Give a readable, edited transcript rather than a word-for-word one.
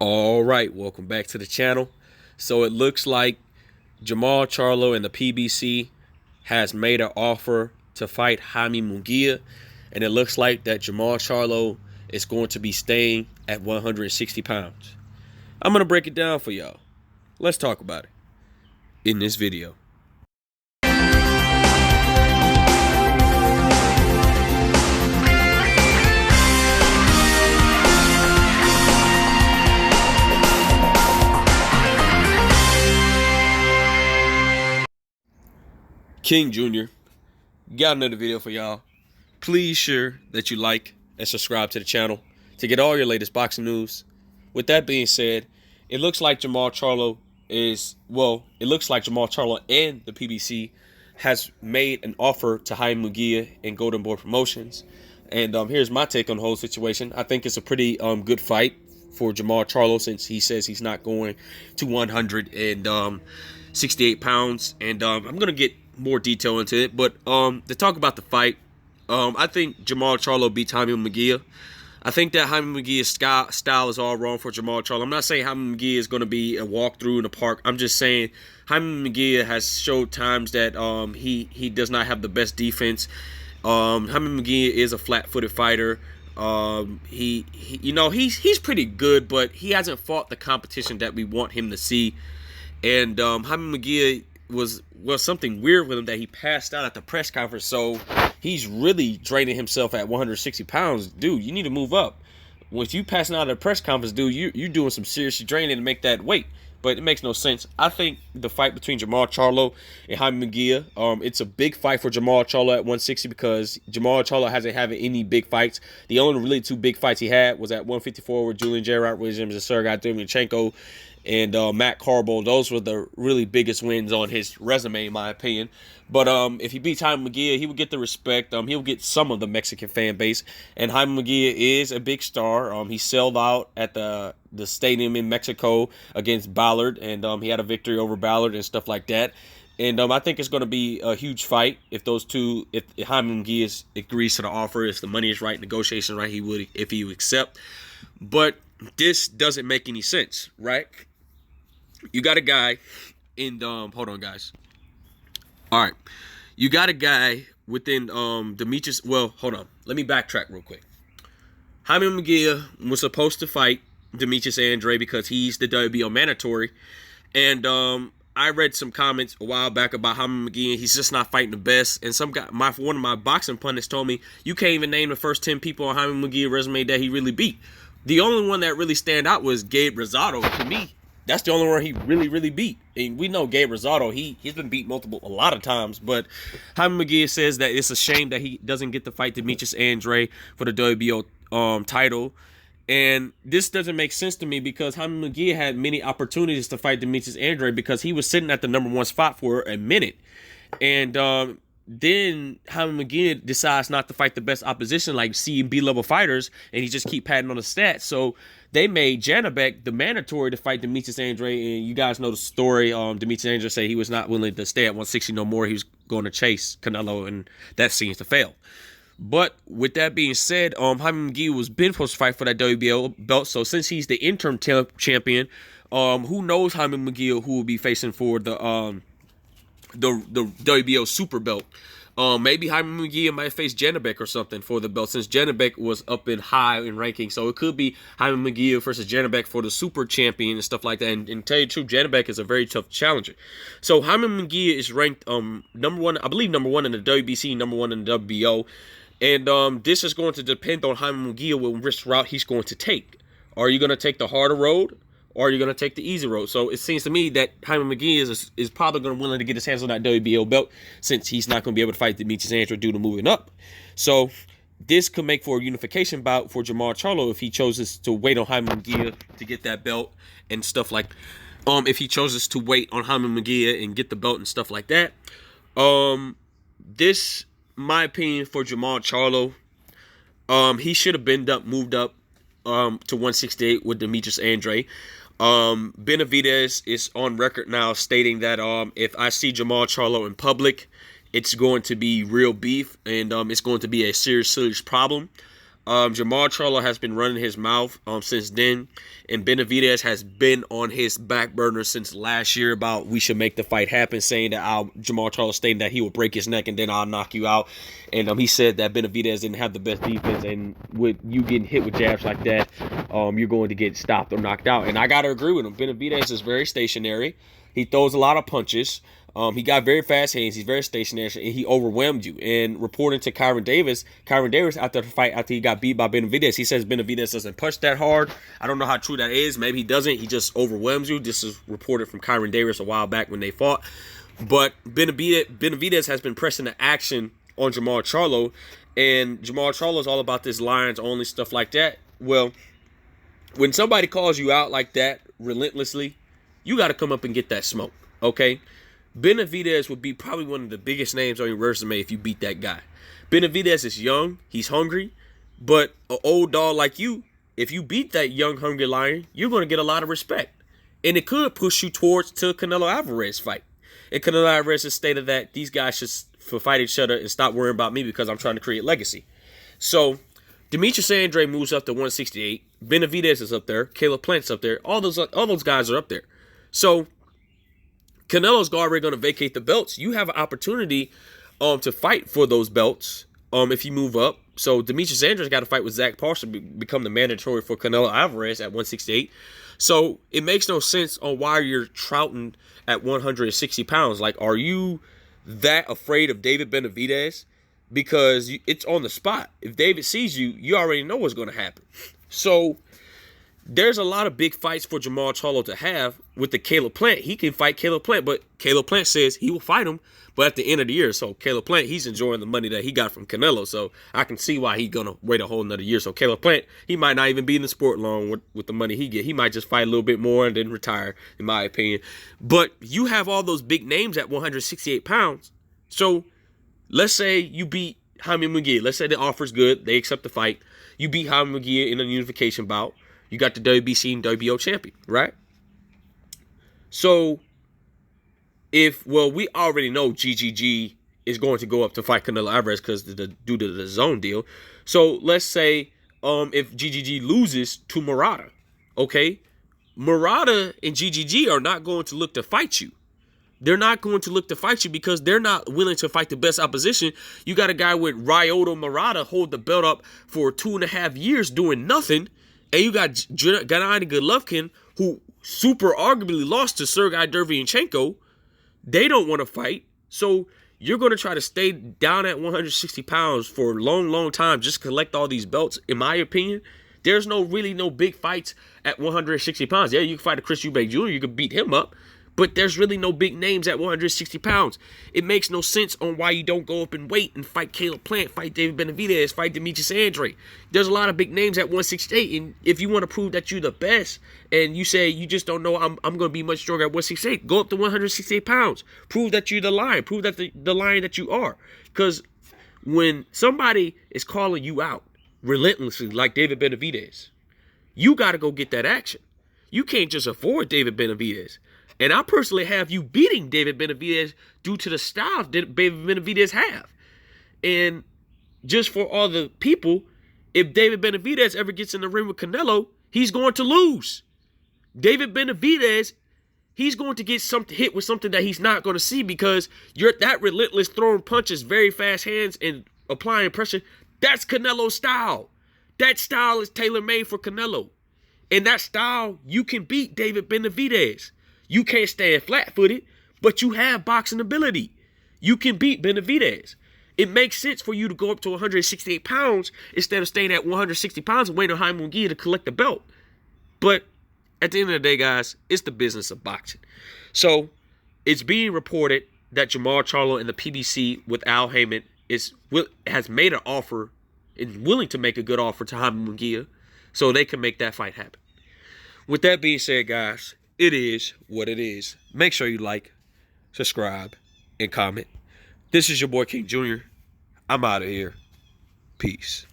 All right, welcome back to the channel. So it looks like Jermall Charlo and the PBC has made an offer to fight Jaime Munguia, and it looks like that Jermall Charlo is going to be staying at 160 pounds. I'm going to break it down for y'all. Let's talk about it in this video. King Jr. got another video for y'all. Please share that you like and subscribe to the channel to get all your latest boxing news. With that being said, it looks like Jermall Charlo and the PBC has made an offer to Jaime Munguia and Golden Boy Promotions. And here's my take on the whole situation. I think it's a pretty good fight for Jermall Charlo, since he says he's not going to 168 pounds. And I'm going to get more detail into it. But to talk about the fight, I think Jermall Charlo beats Jaime Munguia. I think that Jaime Munguia's style is all wrong for Jermall Charlo. I'm not saying Jaime Munguia is going to be a walkthrough in the park. I'm just saying Jaime Munguia has showed times that he does not have the best defense. Jaime Munguia is a flat-footed fighter. He's pretty good, but he hasn't fought the competition that we want him to see. And Jaime Munguia was something weird with him, that he passed out at the press conference. So he's really draining himself at 160 pounds. Dude, you need to move up. Once you passing out at a press conference, dude, you're doing some serious draining to make that weight. But it makes no sense. I think the fight between Jermall Charlo and Jaime Munguia, it's a big fight for Jermall Charlo at 160, because Jermall Charlo hasn't had any big fights. The only really two big fights he had was at 154 with Julian Gerard Williams and Sergey Derevyanchenko and Matt Carbo. Those were the really biggest wins on his resume, in my opinion. But if he beats Jaime Munguia, he will get the respect. He'll get some of the Mexican fan base. And Jaime Munguia is a big star. He sold out at the stadium in Mexico against Ballard, and he had a victory over Ballard and stuff like that. And I think it's going to be a huge fight if Jaime Munguia agrees to the offer. If the money is right, negotiation right, he would accept. But this doesn't make any sense, right? You got a guy in hold on, guys. All right, you got a guy within Demetrius. Well, hold on. Let me backtrack real quick. Jaime Munguia was supposed to fight Demetrius Andrade because he's the WBO mandatory, and I read some comments a while back about Jaime Munguia. He's just not fighting the best, and one of my boxing pundits told me you can't even name the first 10 people on Jaime Munguia's resume that he really beat. The only one that really stand out was Gabe Rosado. To me, that's the only one he really beat. And we know Gabe Rosado, he's been beat a lot of times. But Jaime Munguia says that it's a shame that he doesn't get to fight Demetrius Andrade for the WBO title. And this doesn't make sense to me, because Jaime Munguia had many opportunities to fight Demetrius Andrade because he was sitting at the #1 spot for a minute. And then Jaime Munguia decides not to fight the best opposition like C and B level fighters, and he just keep patting on the stats. So they made Janabek the mandatory to fight Demetrius Andrade, and you guys know the story. Demetrius Andrade said he was not willing to stay at 160 no more. He was going to chase Canelo, and that seems to fail. But with that being said, Jaime Munguia was been supposed to fight for that WBO belt. So since he's the interim champion, who knows Jaime Munguia who will be facing for the WBO super belt. Maybe Jaime Munguia might face Janabek or something for the belt, since Janabek was up in high in ranking. So it could be Jaime Munguia versus Janabek for the super champion and stuff like that. And to tell you the truth, Janabek is a very tough challenger. So Jaime Munguia is ranked #1, I believe #1 in the WBC, #1 in the WBO. And this is going to depend on Jaime Munguia which route he's going to take. Are you going to take the harder road, or are you going to take the easy road? So it seems to me that Jaime Munguia is probably going to willing to get his hands on that WBO belt, since he's not going to be able to fight Demetrius Andrade due to moving up. So this could make for a unification bout for Jermall Charlo if he chooses to wait on Jaime Munguia to get that belt and stuff like. If he chooses to wait on Jaime Munguia and get the belt and stuff like that. This, my opinion, for Jermall Charlo, he should have moved up to 168 with Demetrius Andrade. Benavidez is on record now stating that if I see Jermall Charlo in public, it's going to be real beef, and it's going to be a serious problem. Jermall Charlo has been running his mouth since then, and Benavidez has been on his back burner since last year about we should make the fight happen, saying that Jermall Charlo stating that he will break his neck and then I'll knock you out. And he said that Benavidez didn't have the best defense, and with you getting hit with jabs like that, you're going to get stopped or knocked out. And I got to agree with him. Benavidez is very stationary. He throws a lot of punches. He got very fast hands. He's very stationary, and he overwhelmed you. And reporting to Kyron Davis after the fight, after he got beat by Benavidez, he says Benavidez doesn't punch that hard. I don't know how true that is. Maybe he doesn't. He just overwhelms you. This is reported from Kyron Davis a while back when they fought. But Benavidez has been pressing the action on Jermall Charlo, and Jermall Charlo is all about this lines only, stuff like that. Well, when somebody calls you out like that relentlessly, you got to come up and get that smoke, okay? Benavidez would be probably one of the biggest names on your resume if you beat that guy. Benavidez is young. He's hungry. But an old dog like you, if you beat that young, hungry lion, you're going to get a lot of respect. And it could push you towards to Canelo Alvarez fight. And Canelo Alvarez has stated that these guys should fight each other and stop worrying about me because I'm trying to create legacy. So, Demetrius Andrade moves up to 168. Benavidez is up there. Caleb Plant's up there. All those guys are up there. So, Canelo's already going to vacate the belts. You have an opportunity to fight for those belts if you move up. So Demetrius Andrade's got to fight with Zach Parson to become the mandatory for Canelo Alvarez at 168. So it makes no sense on why you're trouting at 160 pounds. Like, are you that afraid of David Benavidez? Because it's on the spot. If David sees you, you already know what's going to happen. So there's a lot of big fights for Jermall Charlo to have with the Caleb Plant. He can fight Caleb Plant, but Caleb Plant says he will fight him, but at the end of the year. So Caleb Plant, he's enjoying the money that he got from Canelo. So I can see why he's going to wait a whole nother year. So Caleb Plant, he might not even be in the sport long with the money he get. He might just fight a little bit more and then retire, in my opinion. But you have all those big names at 168 pounds. So let's say you beat Jaime Munguia. Let's say the offer's good. They accept the fight. You beat Jaime Munguia in a unification bout. You got the WBC and WBO champion, right? So, we already know GGG is going to go up to fight Canelo Alvarez because due to the zone deal. So, let's say if GGG loses to Murata, okay? Murata and GGG are not going to look to fight you. They're not going to look to fight you because they're not willing to fight the best opposition. You got a guy with Ryoto Murata hold the belt up for 2.5 years doing nothing. And you got Gennady Golovkin, who super arguably lost to Sergey Derevyanchenko. They don't want to fight. So you're going to try to stay down at 160 pounds for a long, long time, just collect all these belts. In my opinion, there's really no big fights at 160 pounds. Yeah, you can fight a Chris Eubank Jr., you can beat him up. But there's really no big names at 160 pounds. It makes no sense on why you don't go up and wait and fight Caleb Plant, fight David Benavidez, fight Demetrius Andrade. There's a lot of big names at 168, and if you want to prove that you're the best, and you say you just don't know I'm going to be much stronger at 168, go up to 168 pounds. Prove that you're the lion. Prove that the lion that you are. Because when somebody is calling you out relentlessly like David Benavidez, you got to go get that action. You can't just afford David Benavidez. And I personally have you beating David Benavidez due to the style that David Benavidez have. And just for all the people, if David Benavidez ever gets in the ring with Canelo, he's going to lose. David Benavidez, he's going to get hit with something that he's not going to see because you're that relentless throwing punches, very fast hands, and applying pressure. That's Canelo's style. That style is tailor-made for Canelo. And that style, you can beat David Benavidez. You can't stand flat-footed, but you have boxing ability. You can beat Benavidez. It makes sense for you to go up to 168 pounds instead of staying at 160 pounds and waiting on Jaime Munguia to collect the belt. But at the end of the day, guys, it's the business of boxing. So it's being reported that Jermall Charlo and the PBC with Al Heyman has made an offer and willing to make a good offer to Jaime Munguia so they can make that fight happen. With that being said, guys, it is what it is. Make sure you like, subscribe, and comment. This is your boy King Jr. I'm out of here. Peace.